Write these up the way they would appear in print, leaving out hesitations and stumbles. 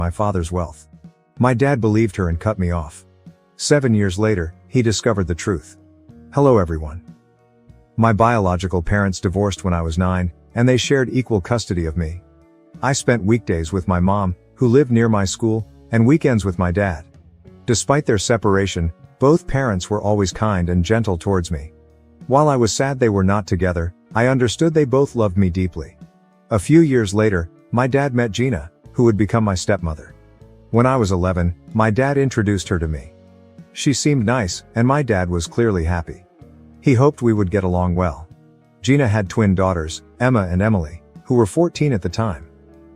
my father's wealth. My dad believed her and cut me off. 7 years later, he discovered the truth. Hello everyone. My biological parents divorced when I was 9, and they shared equal custody of me. I spent weekdays with my mom, who lived near my school, and weekends with my dad. Despite their separation, both parents were always kind and gentle towards me. While I was sad they were not together, I understood they both loved me deeply. A few years later, my dad met Gina, who would become my stepmother. When I was 11, my dad introduced her to me. She seemed nice, and my dad was clearly happy. He hoped we would get along well. Gina had twin daughters, Emma and Emily, who were 14 at the time.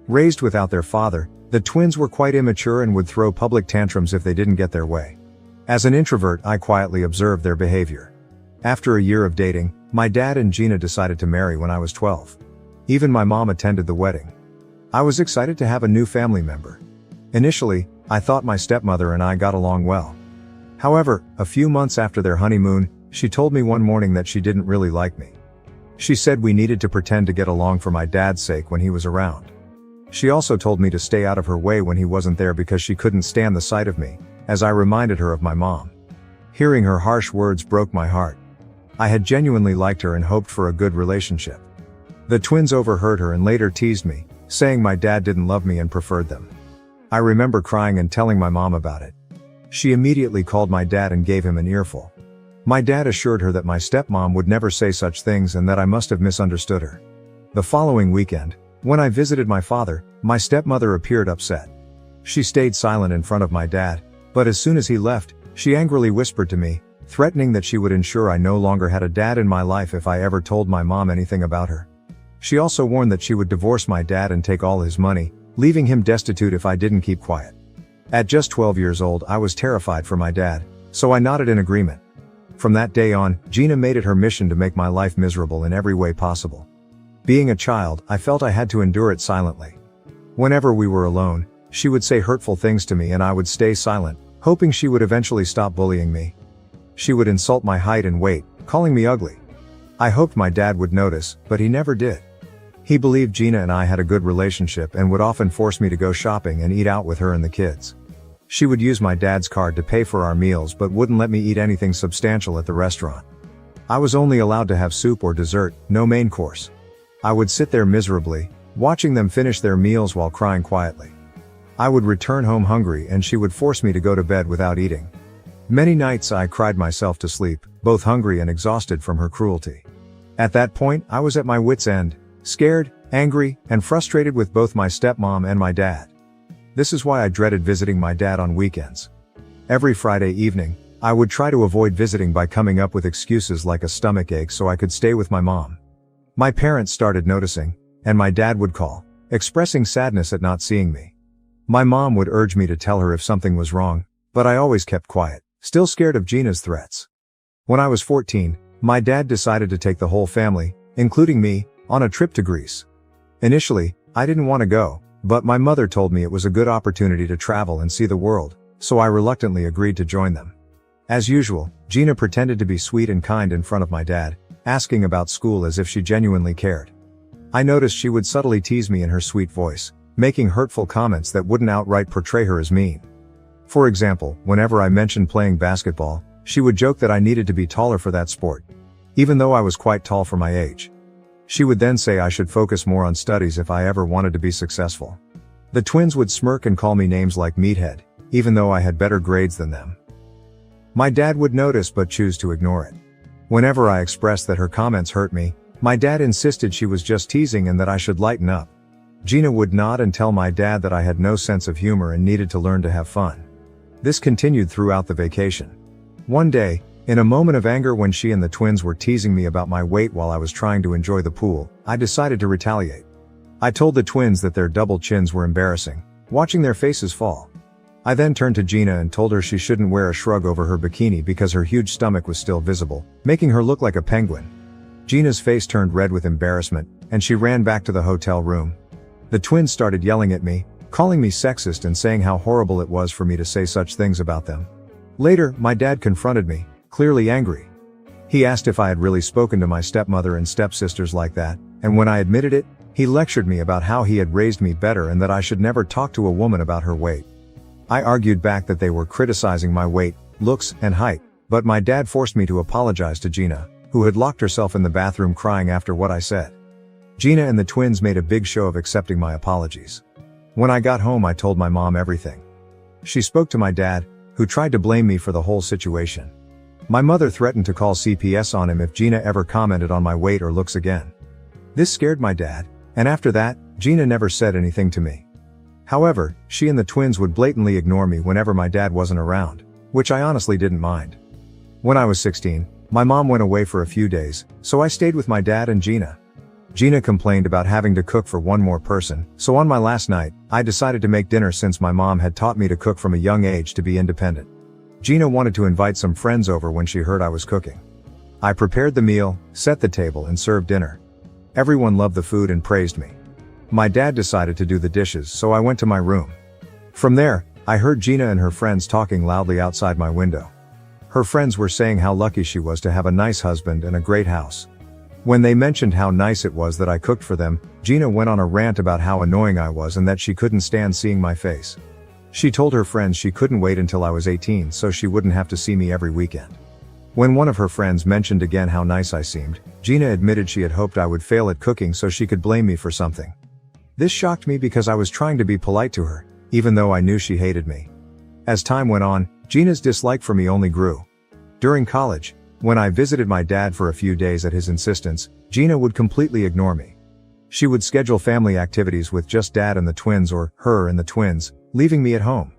Raised without their father, the twins were quite immature and would throw public tantrums if they didn't get their way. As an introvert, I quietly observed their behavior. After a year of dating, my dad and Gina decided to marry when I was 12. Even my mom attended the wedding. I was excited to have a new family member. Initially, I thought my stepmother and I got along well. However, a few months after their honeymoon, she told me one morning that she didn't really like me. She said we needed to pretend to get along for my dad's sake when he was around. She also told me to stay out of her way when he wasn't there because she couldn't stand the sight of me, as I reminded her of my mom. Hearing her harsh words broke my heart. I had genuinely liked her and hoped for a good relationship. The twins overheard her and later teased me, saying my dad didn't love me and preferred them. I remember crying and telling my mom about it. She immediately called my dad and gave him an earful. My dad assured her that my stepmom would never say such things and that I must have misunderstood her. The following weekend, when I visited my father, my stepmother appeared upset. She stayed silent in front of my dad, but as soon as he left, she angrily whispered to me, threatening that she would ensure I no longer had a dad in my life if I ever told my mom anything about her. She also warned that she would divorce my dad and take all his money, leaving him destitute if I didn't keep quiet. At just 12 years old, I was terrified for my dad, so I nodded in agreement. From that day on, Gina made it her mission to make my life miserable in every way possible. Being a child, I felt I had to endure it silently. Whenever we were alone, she would say hurtful things to me and I would stay silent, hoping she would eventually stop bullying me. She would insult my height and weight, calling me ugly. I hoped my dad would notice, but he never did. He believed Gina and I had a good relationship and would often force me to go shopping and eat out with her and the kids. She would use my dad's card to pay for our meals but wouldn't let me eat anything substantial at the restaurant. I was only allowed to have soup or dessert, no main course. I would sit there miserably, watching them finish their meals while crying quietly. I would return home hungry and she would force me to go to bed without eating. Many nights I cried myself to sleep, both hungry and exhausted from her cruelty. At that point, I was at my wit's end, scared, angry, and frustrated with both my stepmom and my dad. This is why I dreaded visiting my dad on weekends. Every Friday evening, I would try to avoid visiting by coming up with excuses like a stomach ache so I could stay with my mom. My parents started noticing, and my dad would call, expressing sadness at not seeing me. My mom would urge me to tell her if something was wrong, but I always kept quiet, still scared of Gina's threats. When I was 14, my dad decided to take the whole family, including me, on a trip to Greece. Initially, I didn't want to go, but my mother told me it was a good opportunity to travel and see the world, so I reluctantly agreed to join them. As usual, Gina pretended to be sweet and kind in front of my dad, asking about school as if she genuinely cared. I noticed she would subtly tease me in her sweet voice, making hurtful comments that wouldn't outright portray her as mean. For example, whenever I mentioned playing basketball, she would joke that I needed to be taller for that sport, even though I was quite tall for my age. She would then say I should focus more on studies if I ever wanted to be successful. The twins would smirk and call me names like meathead, even though I had better grades than them. My dad would notice but choose to ignore it. Whenever I expressed that her comments hurt me, my dad insisted she was just teasing and that I should lighten up. Gina would nod and tell my dad that I had no sense of humor and needed to learn to have fun. This continued throughout the vacation. One day, in a moment of anger when she and the twins were teasing me about my weight while I was trying to enjoy the pool, I decided to retaliate. I told the twins that their double chins were embarrassing, watching their faces fall. I then turned to Gina and told her she shouldn't wear a shrug over her bikini because her huge stomach was still visible, making her look like a penguin. Gina's face turned red with embarrassment, and she ran back to the hotel room. The twins started yelling at me, calling me sexist and saying how horrible it was for me to say such things about them. Later, my dad confronted me, clearly angry. He asked if I had really spoken to my stepmother and stepsisters like that, and when I admitted it, He lectured me about how he had raised me better and that I should never talk to a woman about her weight. I argued back that they were criticizing my weight, looks, and height, but my dad forced me to apologize to Gina, who had locked herself in the bathroom crying after what I said. Gina and the twins made a big show of accepting my apologies. When I got home, I told my mom everything. She spoke to my dad, who tried to blame me for the whole situation. My mother threatened to call CPS on him if Gina ever commented on my weight or looks again. This scared my dad, and after that, Gina never said anything to me. However, she and the twins would blatantly ignore me whenever my dad wasn't around, which I honestly didn't mind. When I was 16, my mom went away for a few days, so I stayed with my dad and Gina. Gina complained about having to cook for one more person, so on my last night, I decided to make dinner since my mom had taught me to cook from a young age to be independent. Gina wanted to invite some friends over when she heard I was cooking. I prepared the meal, set the table, and served dinner. Everyone loved the food and praised me. My dad decided to do the dishes, so I went to my room. From there, I heard Gina and her friends talking loudly outside my window. Her friends were saying how lucky she was to have a nice husband and a great house. When they mentioned how nice it was that I cooked for them, Gina went on a rant about how annoying I was and that she couldn't stand seeing my face. She told her friends she couldn't wait until I was 18 so she wouldn't have to see me every weekend. When one of her friends mentioned again how nice I seemed, Gina admitted she had hoped I would fail at cooking so she could blame me for something. This shocked me because I was trying to be polite to her, even though I knew she hated me. As time went on, Gina's dislike for me only grew. During college, when I visited my dad for a few days at his insistence, Gina would completely ignore me. She would schedule family activities with just dad and the twins or her and the twins, leaving me at home.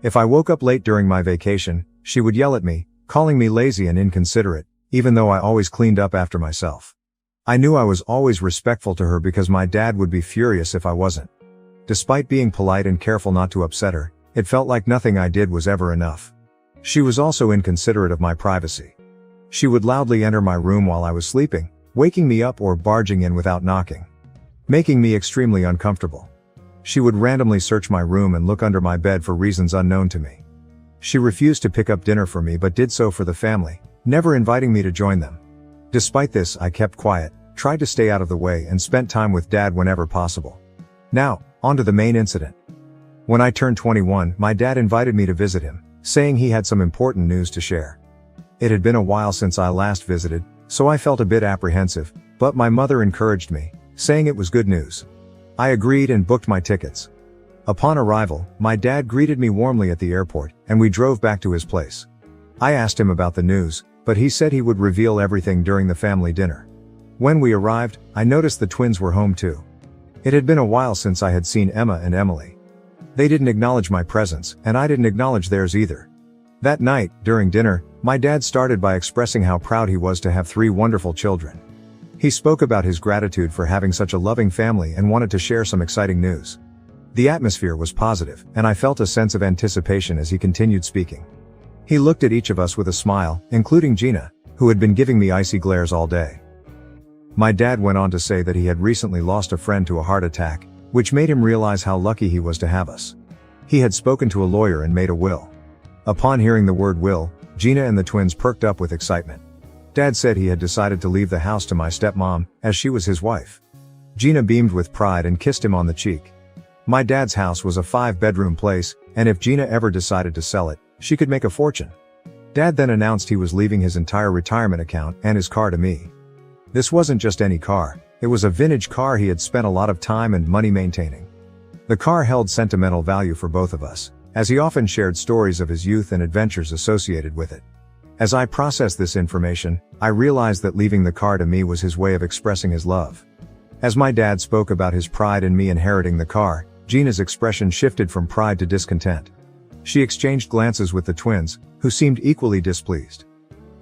If I woke up late during my vacation, she would yell at me, calling me lazy and inconsiderate, even though I always cleaned up after myself. I knew I was always respectful to her because my dad would be furious if I wasn't. Despite being polite and careful not to upset her, it felt like nothing I did was ever enough. She was also inconsiderate of my privacy. She would loudly enter my room while I was sleeping, waking me up or barging in without knocking, making me extremely uncomfortable. She would randomly search my room and look under my bed for reasons unknown to me. She refused to pick up dinner for me but did so for the family, never inviting me to join them. Despite this, I kept quiet, tried to stay out of the way, and spent time with dad whenever possible. Now, on to the main incident. When I turned 21, my dad invited me to visit him, saying he had some important news to share. It had been a while since I last visited, so I felt a bit apprehensive, but my mother encouraged me, saying it was good news. I agreed and booked my tickets. Upon arrival, my dad greeted me warmly at the airport, and we drove back to his place. I asked him about the news, but he said he would reveal everything during the family dinner. When we arrived, I noticed the twins were home too. It had been a while since I had seen Emma and Emily. They didn't acknowledge my presence, and I didn't acknowledge theirs either. That night, during dinner, my dad started by expressing how proud he was to have 3 wonderful children. He spoke about his gratitude for having such a loving family and wanted to share some exciting news. The atmosphere was positive, and I felt a sense of anticipation as he continued speaking. He looked at each of us with a smile, including Gina, who had been giving me icy glares all day. My dad went on to say that he had recently lost a friend to a heart attack, which made him realize how lucky he was to have us. He had spoken to a lawyer and made a will. Upon hearing the word will, Gina and the twins perked up with excitement. Dad said he had decided to leave the house to my stepmom, as she was his wife. Gina beamed with pride and kissed him on the cheek. My dad's house was a 5-bedroom place, and if Gina ever decided to sell it, she could make a fortune. Dad then announced he was leaving his entire retirement account and his car to me. This wasn't just any car, it was a vintage car he had spent a lot of time and money maintaining. The car held sentimental value for both of us, as he often shared stories of his youth and adventures associated with it. As I processed this information, I realized that leaving the car to me was his way of expressing his love. As my dad spoke about his pride in me inheriting the car, Gina's expression shifted from pride to discontent. She exchanged glances with the twins, who seemed equally displeased.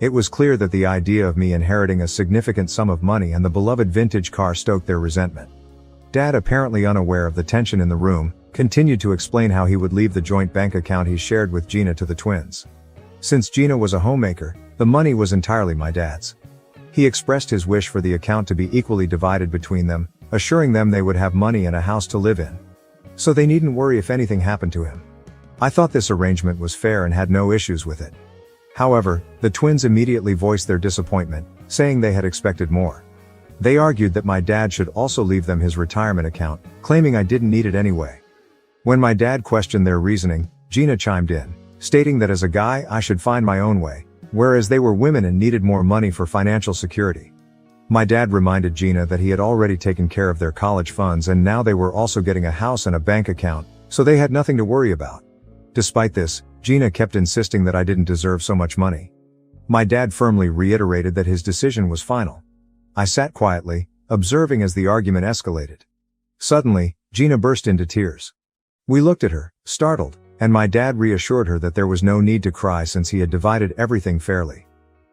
It was clear that the idea of me inheriting a significant sum of money and the beloved vintage car stoked their resentment. Dad, apparently unaware of the tension in the room, continued to explain how he would leave the joint bank account he shared with Gina to the twins. Since Gina was a homemaker, the money was entirely my dad's. He expressed his wish for the account to be equally divided between them, assuring them they would have money and a house to live in, so they needn't worry if anything happened to him. I thought this arrangement was fair and had no issues with it. However, the twins immediately voiced their disappointment, saying they had expected more. They argued that my dad should also leave them his retirement account, claiming I didn't need it anyway. When my dad questioned their reasoning, Gina chimed in, stating that as a guy I should find my own way, whereas they were women and needed more money for financial security. My dad reminded Gina that he had already taken care of their college funds and now they were also getting a house and a bank account, so they had nothing to worry about. Despite this, Gina kept insisting that I didn't deserve so much money. My dad firmly reiterated that his decision was final. I sat quietly, observing as the argument escalated. Suddenly, Gina burst into tears. We looked at her, startled, and my dad reassured her that there was no need to cry since he had divided everything fairly.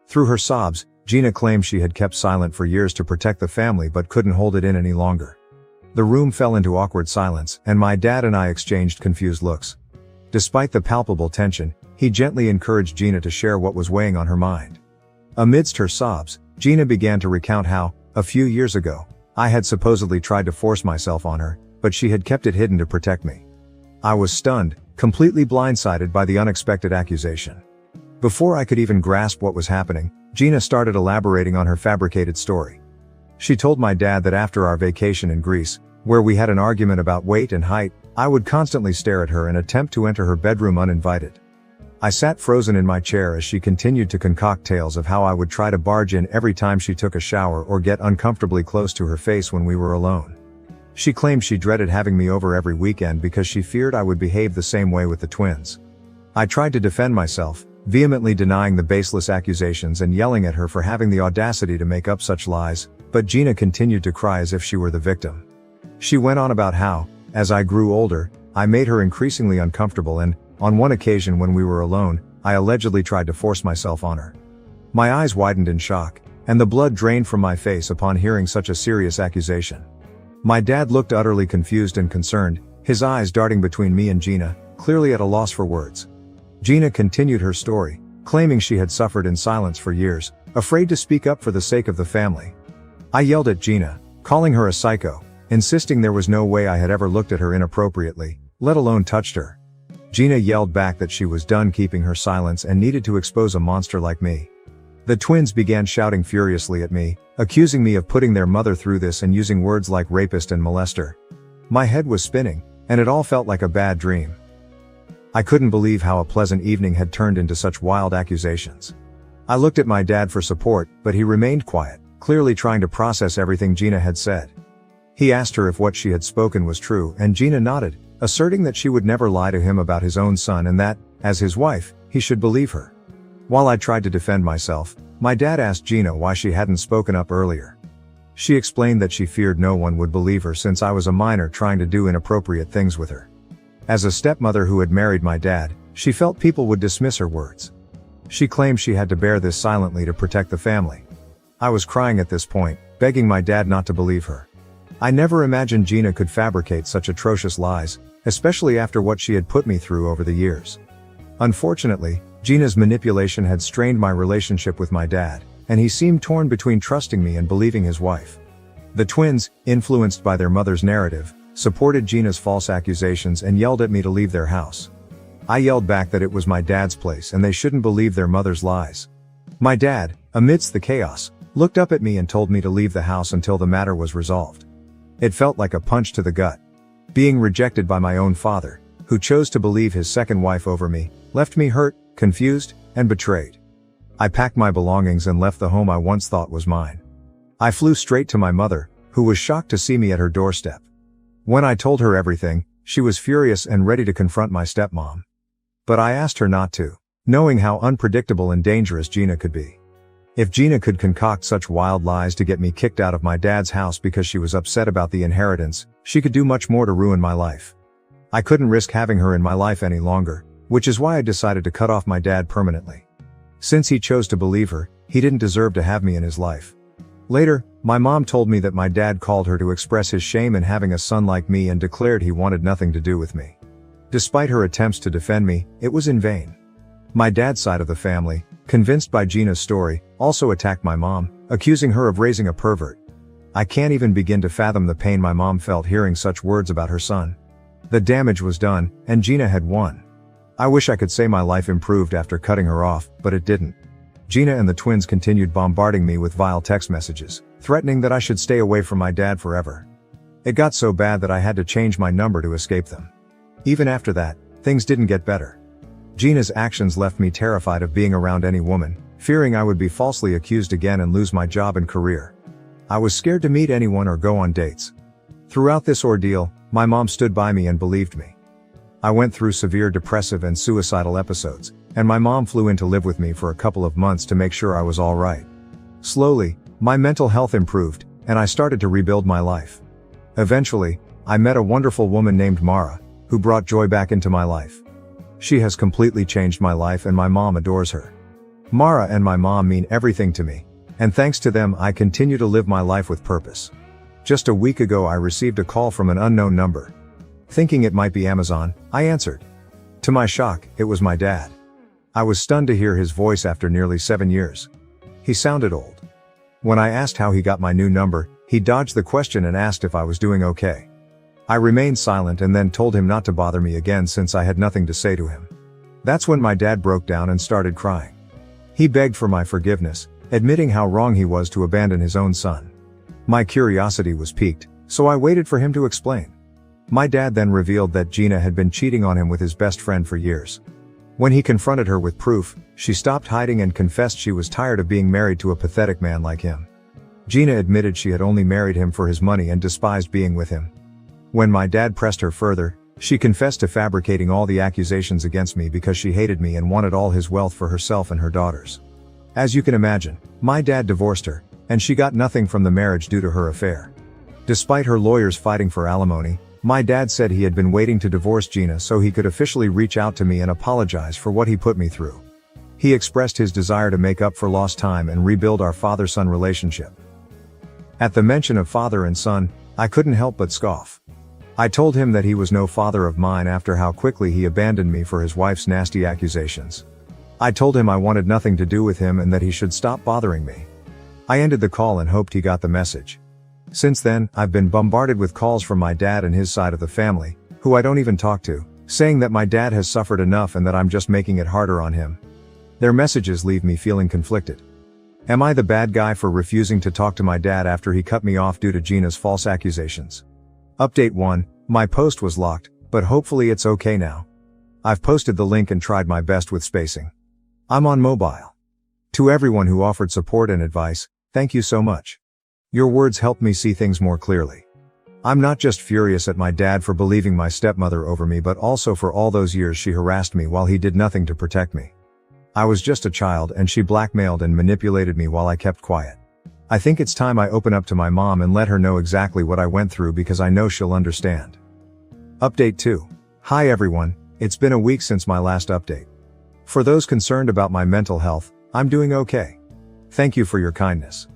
Through her sobs, Gina claimed she had kept silent for years to protect the family but couldn't hold it in any longer. The room fell into awkward silence, and my dad and I exchanged confused looks. Despite the palpable tension, he gently encouraged Gina to share what was weighing on her mind. Amidst her sobs, Gina began to recount how, a few years ago, I had supposedly tried to force myself on her, but she had kept it hidden to protect me. I was stunned, completely blindsided by the unexpected accusation. Before I could even grasp what was happening, Gina started elaborating on her fabricated story. She told my dad that after our vacation in Greece, where we had an argument about weight and height, I would constantly stare at her and attempt to enter her bedroom uninvited. I sat frozen in my chair as she continued to concoct tales of how I would try to barge in every time she took a shower or get uncomfortably close to her face when we were alone. She claimed she dreaded having me over every weekend because she feared I would behave the same way with the twins. I tried to defend myself, vehemently denying the baseless accusations and yelling at her for having the audacity to make up such lies, but Gina continued to cry as if she were the victim. She went on about how, as I grew older, I made her increasingly uncomfortable and, on one occasion when we were alone, I allegedly tried to force myself on her. My eyes widened in shock, and the blood drained from my face upon hearing such a serious accusation. My dad looked utterly confused and concerned, his eyes darting between me and Gina, clearly at a loss for words. Gina continued her story, claiming she had suffered in silence for years, afraid to speak up for the sake of the family. I yelled at Gina, calling her a psycho, insisting there was no way I had ever looked at her inappropriately, let alone touched her. Gina yelled back that she was done keeping her silence and needed to expose a monster like me. The twins began shouting furiously at me, accusing me of putting their mother through this and using words like rapist and molester. My head was spinning, and it all felt like a bad dream. I couldn't believe how a pleasant evening had turned into such wild accusations. I looked at my dad for support, but he remained quiet, clearly trying to process everything Gina had said. He asked her if what she had spoken was true, and Gina nodded, asserting that she would never lie to him about his own son and that, as his wife, he should believe her. While I tried to defend myself, my dad asked Gina why she hadn't spoken up earlier. She explained that she feared no one would believe her since I was a minor trying to do inappropriate things with her. As a stepmother who had married my dad, she felt people would dismiss her words. She claimed she had to bear this silently to protect the family. I was crying at this point, begging my dad not to believe her. I never imagined Gina could fabricate such atrocious lies, especially after what she had put me through over the years. Unfortunately, Gina's manipulation had strained my relationship with my dad, and he seemed torn between trusting me and believing his wife. The twins, influenced by their mother's narrative, supported Gina's false accusations and yelled at me to leave their house. I yelled back that it was my dad's place and they shouldn't believe their mother's lies. My dad, amidst the chaos, looked up at me and told me to leave the house until the matter was resolved. It felt like a punch to the gut. Being rejected by my own father, who chose to believe his second wife over me, left me hurt, confused, and betrayed. I packed my belongings and left the home I once thought was mine. I flew straight to my mother, who was shocked to see me at her doorstep. When I told her everything, she was furious and ready to confront my stepmom. But I asked her not to, knowing how unpredictable and dangerous Gina could be. If Gina could concoct such wild lies to get me kicked out of my dad's house because she was upset about the inheritance, she could do much more to ruin my life. I couldn't risk having her in my life any longer, which is why I decided to cut off my dad permanently. Since he chose to believe her, he didn't deserve to have me in his life. Later, my mom told me that my dad called her to express his shame in having a son like me and declared he wanted nothing to do with me. Despite her attempts to defend me, it was in vain. My dad's side of the family, convinced by Gina's story, also attacked my mom, accusing her of raising a pervert. I can't even begin to fathom the pain my mom felt hearing such words about her son. The damage was done, and Gina had won. I wish I could say my life improved after cutting her off, but it didn't. Gina and the twins continued bombarding me with vile text messages, threatening that I should stay away from my dad forever. It got so bad that I had to change my number to escape them. Even after that, things didn't get better. Gina's actions left me terrified of being around any woman, fearing I would be falsely accused again and lose my job and career. I was scared to meet anyone or go on dates. Throughout this ordeal, my mom stood by me and believed me. I went through severe depressive and suicidal episodes, and my mom flew in to live with me for a couple of months to make sure I was all right. Slowly, my mental health improved, and I started to rebuild my life. Eventually, I met a wonderful woman named Mara, who brought joy back into my life. She has completely changed my life and my mom adores her. Mara and my mom mean everything to me, and thanks to them I continue to live my life with purpose. Just a week ago I received a call from an unknown number. Thinking it might be Amazon, I answered. To my shock, it was my dad. I was stunned to hear his voice after nearly 7 years. He sounded old. When I asked how he got my new number, he dodged the question and asked if I was doing okay. I remained silent and then told him not to bother me again since I had nothing to say to him. That's when my dad broke down and started crying. He begged for my forgiveness, admitting how wrong he was to abandon his own son. My curiosity was piqued, so I waited for him to explain. My dad then revealed that Gina had been cheating on him with his best friend for years. When he confronted her with proof, she stopped hiding and confessed she was tired of being married to a pathetic man like him. Gina admitted she had only married him for his money and despised being with him. When my dad pressed her further, she confessed to fabricating all the accusations against me because she hated me and wanted all his wealth for herself and her daughters. As you can imagine, my dad divorced her, and she got nothing from the marriage due to her affair. Despite her lawyers fighting for alimony, my dad said he had been waiting to divorce Gina so he could officially reach out to me and apologize for what he put me through. He expressed his desire to make up for lost time and rebuild our father-son relationship. At the mention of father and son, I couldn't help but scoff. I told him that he was no father of mine after how quickly he abandoned me for his wife's nasty accusations. I told him I wanted nothing to do with him and that he should stop bothering me. I ended the call and hoped he got the message. Since then, I've been bombarded with calls from my dad and his side of the family, who I don't even talk to, saying that my dad has suffered enough and that I'm just making it harder on him. Their messages leave me feeling conflicted. Am I the bad guy for refusing to talk to my dad after he cut me off due to Gina's false accusations? Update 1, my post was locked, but hopefully it's okay now. I've posted the link and tried my best with spacing. I'm on mobile. To everyone who offered support and advice, thank you so much. Your words helped me see things more clearly. I'm not just furious at my dad for believing my stepmother over me but also for all those years she harassed me while he did nothing to protect me. I was just a child and she blackmailed and manipulated me while I kept quiet. I think it's time I open up to my mom and let her know exactly what I went through because I know she'll understand. Update 2. Hi everyone, it's been a week since my last update. For those concerned about my mental health, I'm doing okay. Thank you for your kindness.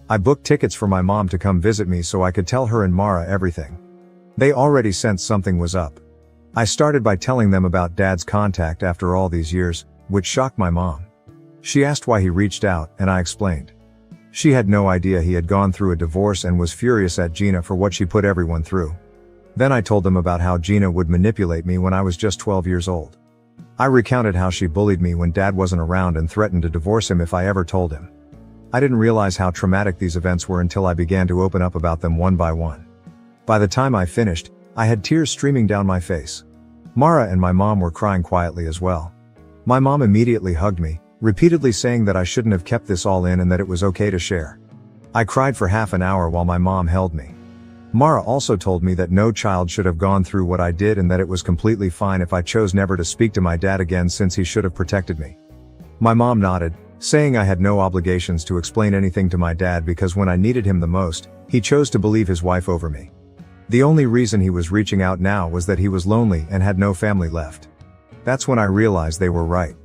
I booked tickets for my mom to come visit me so I could tell her and Mara everything. They already sensed something was up. I started by telling them about Dad's contact after all these years, which shocked my mom. She asked why he reached out, and I explained. She had no idea he had gone through a divorce and was furious at Gina for what she put everyone through. Then I told them about how Gina would manipulate me when I was just 12 years old. I recounted how she bullied me when Dad wasn't around and threatened to divorce him if I ever told him. I didn't realize how traumatic these events were until I began to open up about them one by one. By the time I finished, I had tears streaming down my face. Mara and my mom were crying quietly as well. My mom immediately hugged me, repeatedly saying that I shouldn't have kept this all in and that it was okay to share. I cried for half an hour while my mom held me. Mara also told me that no child should have gone through what I did and that it was completely fine if I chose never to speak to my dad again since he should have protected me. My mom nodded, saying I had no obligations to explain anything to my dad because when I needed him the most, he chose to believe his wife over me. The only reason he was reaching out now was that he was lonely and had no family left. That's when I realized they were right.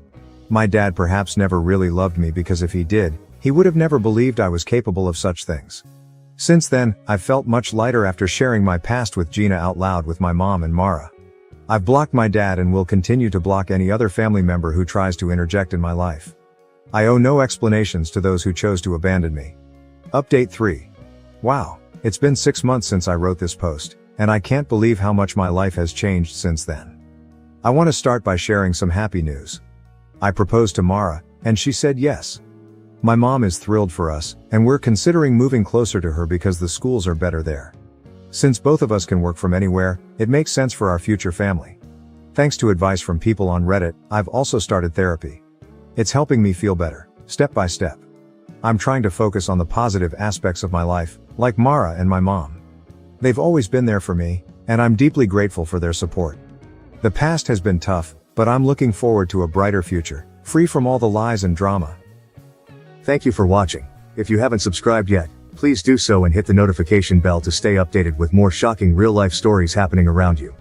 My dad perhaps never really loved me because if he did, he would have never believed I was capable of such things. Since then, I've felt much lighter after sharing my past with Gina out loud with my mom and Mara. I've blocked my dad and will continue to block any other family member who tries to interject in my life. I owe no explanations to those who chose to abandon me. Update 3. Wow, it's been 6 months since I wrote this post, and I can't believe how much my life has changed since then. I want to start by sharing some happy news. I proposed to Mara, and she said yes. My mom is thrilled for us, and we're considering moving closer to her because the schools are better there. Since both of us can work from anywhere, it makes sense for our future family. Thanks to advice from people on Reddit, I've also started therapy. It's helping me feel better, step by step. I'm trying to focus on the positive aspects of my life, like Mara and my mom. They've always been there for me, and I'm deeply grateful for their support. The past has been tough, but I'm looking forward to a brighter future, free from all the lies and drama. Thank you for watching. If you haven't subscribed yet, please do so and hit the notification bell to stay updated with more shocking real-life stories happening around you.